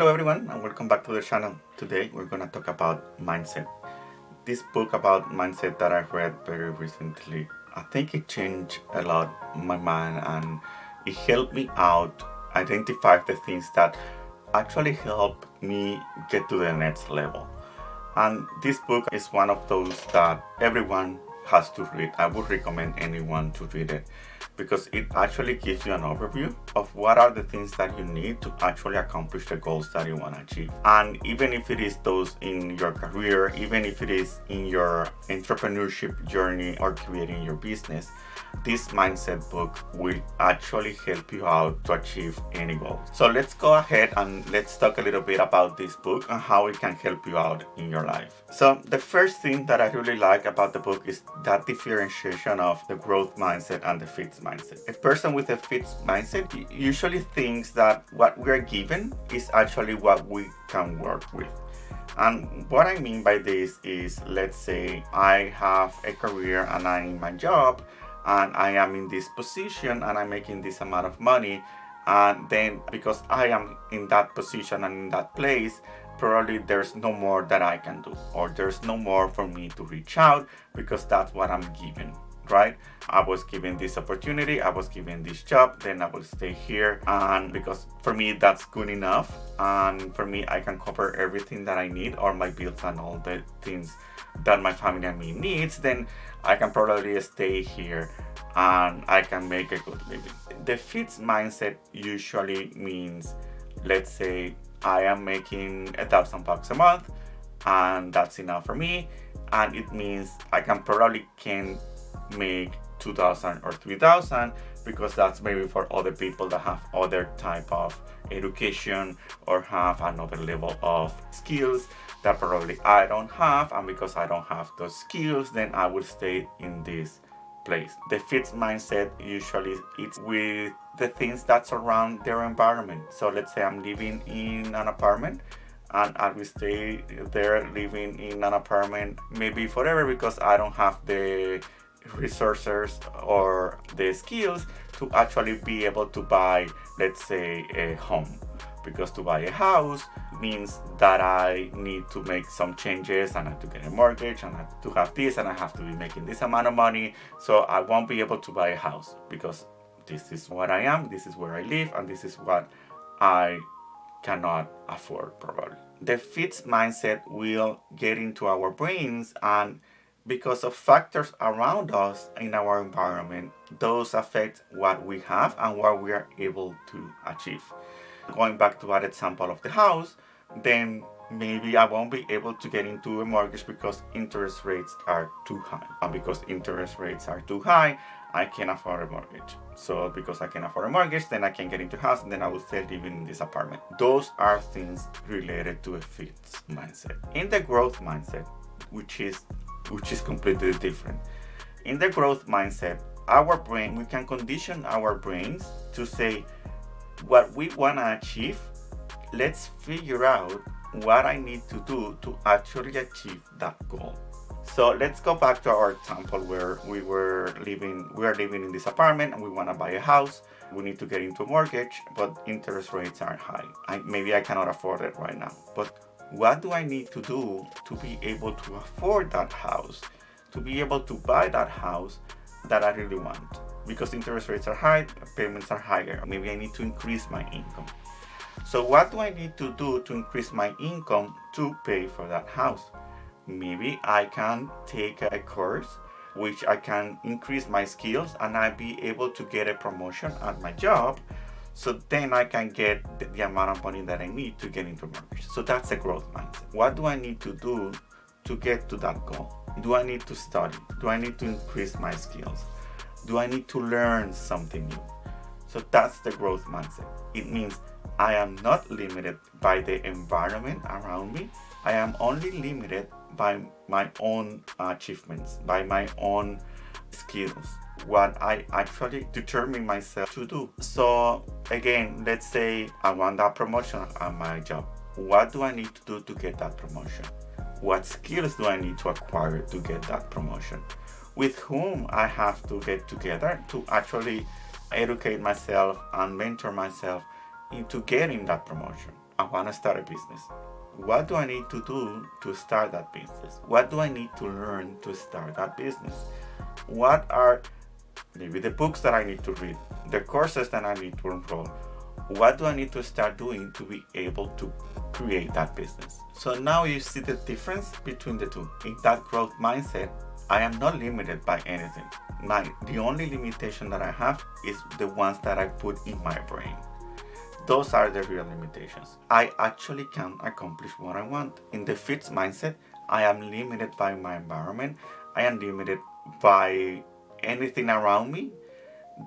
Hello everyone and welcome back to the channel. Today we're going to talk about mindset. This book about mindset that I read very recently, I think it changed a lot my mind and it helped me out identify the things that actually help me get to the next level. And this book is one of those that everyone has to read. I would recommend anyone to read it because it actually gives you an overview of what are the things that you need to actually accomplish the goals that you want to achieve. And even if it is those in your career, even if it is in your entrepreneurship journey or creating your business, this mindset book will actually help you out to achieve any goal. So let's go ahead and let's talk a little bit about this book and how it can help you out in your life. So the first thing that I really like about the book is that differentiation of the growth mindset and the fixed mindset. A person with a fixed mindset usually thinks that what we're given is actually what we can work with. And what I mean by this is, let's say I have a career and I'm in my job and I am in this position and I'm making this amount of money, and then because I am in that position and in that place, probably there's no more that I can do, or there's no more for me to reach out because that's what I'm given, right? I was given this opportunity, I was given this job, then I will stay here, and because for me that's good enough, and for me I can cover everything that I need, or my bills and all the things that my family and me needs, then I can probably stay here and I can make a good living. The fixed mindset usually means, let's say I am making $1,000 a month and that's enough for me, and it means I can make 2,000 or 3,000 because that's maybe for other people that have other type of education or have another level of skills that probably I don't have, and because I don't have those skills, then I will stay in this place. The fixed mindset usually it's with the things that surround their environment. So let's say I'm living in an apartment and I will stay there living in an apartment maybe forever because I don't have the resources or the skills to actually be able to buy, let's say, a home. Because to buy a house means that I need to make some changes and I have to get a mortgage and I have to have this and I have to be making this amount of money. So I won't be able to buy a house because this is what I am, this is where I live, and this is what I cannot afford probably. The fixed mindset will get into our brains, and because of factors around us in our environment, those affect what we have and what we are able to achieve. Going back to that example of the house, then maybe I won't be able to get into a mortgage because interest rates are too high. And because interest rates are too high, I can't afford a mortgage. So because I can afford a mortgage, then I can get into a house and then I will stay living in this apartment. Those are things related to a fixed mindset. In the growth mindset, which is completely different. In the growth mindset, we can condition our brains to say, what we want to achieve, let's figure out what I need to do to actually achieve that goal. So let's go back to our example where we are living in this apartment and we want to buy a house. We need to get into a mortgage, but interest rates are high. Maybe I cannot afford it right now. But what do I need to do to be able to afford that house, to be able to buy that house that I really want? Because interest rates are high, payments are higher. Maybe I need to increase my income. So what do I need to do to increase my income to pay for that house? Maybe I can take a course which I can increase my skills and I'll be able to get a promotion at my job. So then I can get the amount of money that I need to get into mortgage. So that's a growth mindset. What do I need to do to get to that goal? Do I need to study? Do I need to increase my skills? Do I need to learn something new? So that's the growth mindset. It means I am not limited by the environment around me. I am only limited by my own achievements, by my own skills, what I actually determine myself to do. So again, let's say I want that promotion at my job. What do I need to do to get that promotion? What skills do I need to acquire to get that promotion? With whom I have to get together to actually educate myself and mentor myself into getting that promotion. I want to start a business. What do I need to do to start that business? What do I need to learn to start that business? What are maybe the books that I need to read, the courses that I need to enroll? What do I need to start doing to be able to create that business? So now you see the difference between the two. In that growth mindset, I am not limited by anything. The only limitation that I have is the ones that I put in my brain. Those are the real limitations. I actually can accomplish what I want. In the fixed mindset, I am limited by my environment. I am limited by anything around me.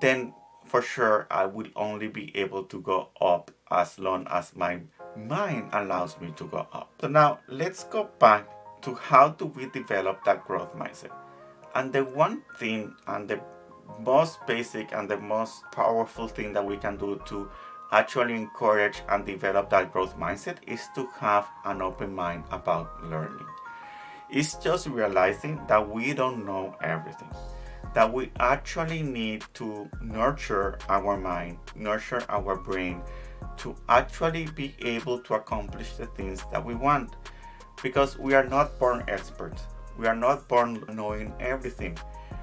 Then for sure I will only be able to go up as long as my mind allows me to go up. So now let's go back to how do we develop that growth mindset. And the one thing and the most basic and the most powerful thing that we can do to actually encourage and develop that growth mindset is to have an open mind about learning. It's just realizing that we don't know everything, that we actually need to nurture our mind, nurture our brain to actually be able to accomplish the things that we want. Because we are not born experts. We are not born knowing everything.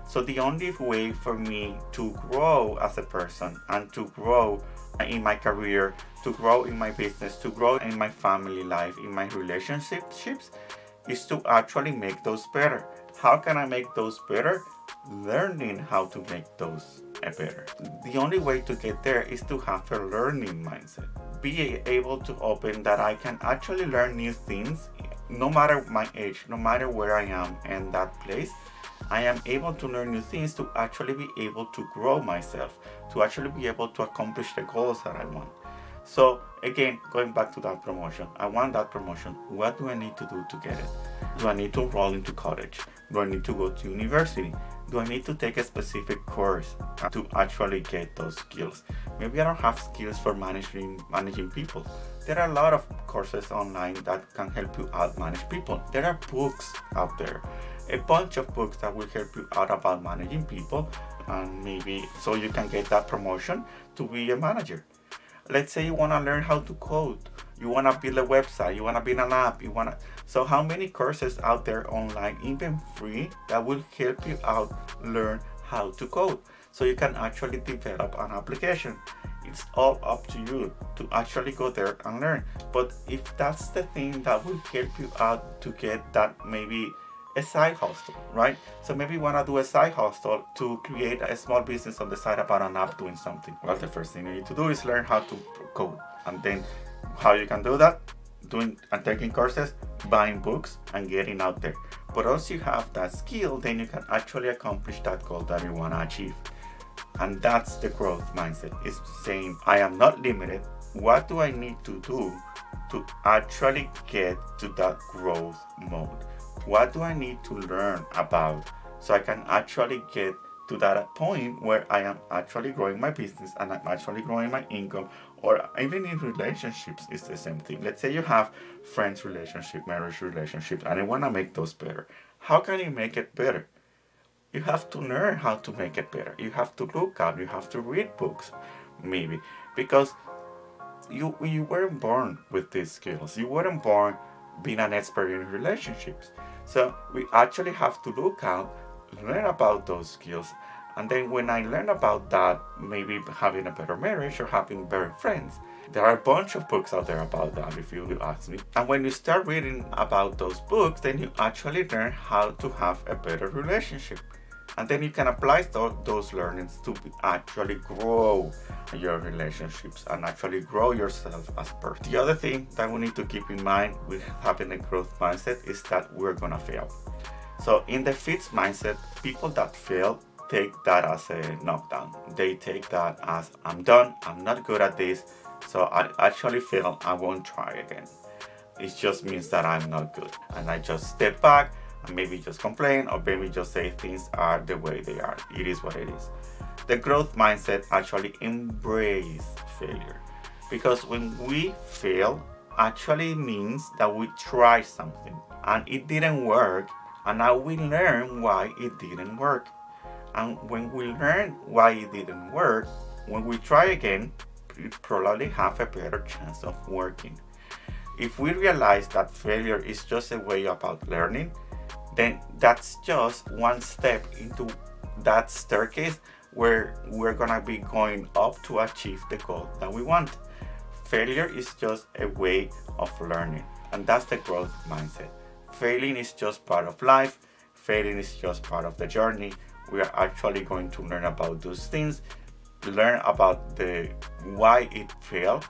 So the only way for me to grow as a person and to grow in my career, to grow in my business, to grow in my family life, in my relationships, is to actually make those better. How can I make those better? Learning how to make those better. The only way to get there is to have a learning mindset. Be able to open that I can actually learn new things no matter my age, no matter where I am in that place. I am able to learn new things to actually be able to grow myself, to actually be able to accomplish the goals that I want. So again, going back to that promotion, I want that promotion. What do I need to do to get it? Do I need to enroll into college? Do I need to go to university? Do I need to take a specific course to actually get those skills? Maybe I don't have skills for managing people. There are a lot of courses online that can help you out manage people. There are books out there, a bunch of books that will help you out about managing people, and maybe so you can get that promotion to be a manager. Let's say you want to learn how to code, you want to build a website, you want to build an app, so how many courses out there online, even free, that will help you out learn how to code so you can actually develop an application. It's all up to you to actually go there and learn. But if that's the thing that will help you out to get that, maybe a side hustle, right? So maybe you want to do a side hustle to create a small business on the side about an app doing something. Well, the first thing you need to do is learn how to code. And then how you can do that? Doing and taking courses, buying books, and getting out there. But once you have that skill, then you can actually accomplish that goal that you want to achieve. And that's the growth mindset. It's saying, I am not limited. What do I need to do to actually get to that growth mode? What do I need to learn about so I can actually get to that point where I am actually growing my business and I'm actually growing my income? Or even in relationships, it's the same thing. Let's say you have friends relationship, marriage relationships, and you want to make those better. How can you make it better? You have to learn how to make it better. You have to look up, you have to read books, maybe, because you weren't born with these skills. You weren't born being an expert in relationships. So we actually have to look out, learn about those skills, and then when I learn about that, maybe having a better marriage or having better friends. There are a bunch of books out there about that, if you will ask me. And when you start reading about those books, then you actually learn how to have a better relationship. And then you can apply those learnings to actually grow your relationships and actually grow yourself as a person. The other thing that we need to keep in mind with having a growth mindset is that we're gonna fail. So in the fixed mindset, people that fail take that as a knockdown. They take that as, I'm done, I'm not good at this, so I actually fail, I won't try again. It just means that I'm not good. And I just step back and maybe just complain, or maybe just say things are the way they are. It is what it is. The growth mindset actually embrace failure, because when we fail, actually means that we try something and it didn't work, and now we learn why it didn't work. And when we learn why it didn't work, when we try again, it probably have a better chance of working. If we realize that failure is just a way about learning, then that's just one step into that staircase where we're gonna be going up to achieve the goal that we want. Failure is just a way of learning, and that's the growth mindset. Failing is just part of life, failing is just part of the journey. We are actually going to learn about those things, learn about the why it failed,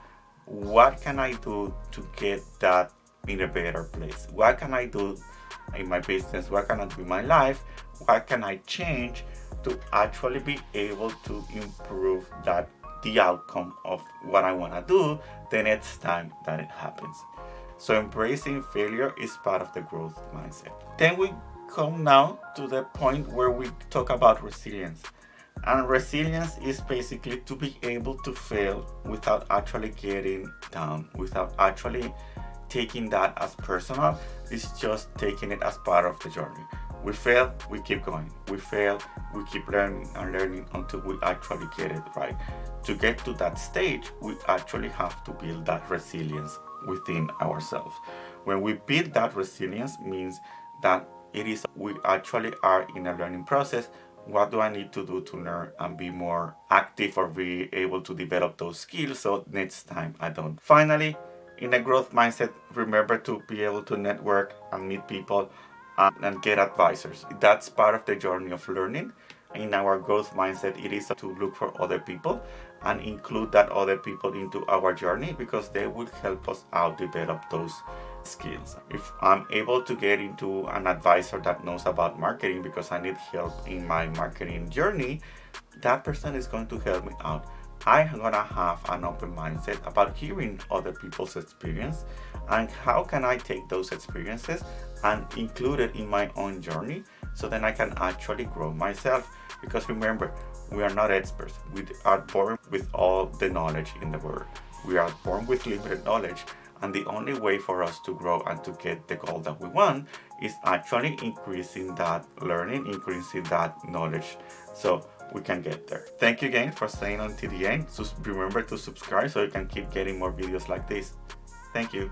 what can I do to get that in a better place, what can I do in my business, what can I do in my life, what can I change to actually be able to improve that the outcome of what I want to do the next time that it happens. So embracing failure is part of the growth mindset. Then we come now to the point where we talk about resilience. And resilience is basically to be able to fail without actually getting down, without actually taking that as personal. It's just taking it as part of the journey. We fail, we keep going. We fail, we keep learning and learning until we actually get it right. To get to that stage, we actually have to build that resilience within ourselves. When we build that resilience, means that it is we actually are in a learning process. What do I need to do to learn and be more active or be able to develop those skills so next time I don't? Finally, in a growth mindset, remember to be able to network and meet people and get advisors. That's part of the journey of learning. In our growth mindset, it is to look for other people and include that other people into our journey because they will help us out develop those skills. If I'm able to get into an advisor that knows about marketing because I need help in my marketing journey, that person is going to help me out. I'm gonna have an open mindset about hearing other people's experience and how can I take those experiences and include it in my own journey so then I can actually grow myself. Because remember, we are not experts. We are born with all the knowledge in the world. We are born with limited knowledge, and the only way for us to grow and to get the goal that we want is actually increasing that learning, increasing that knowledge. So we can get there. Thank you again for staying until the end. So remember to subscribe so you can keep getting more videos like this. Thank you.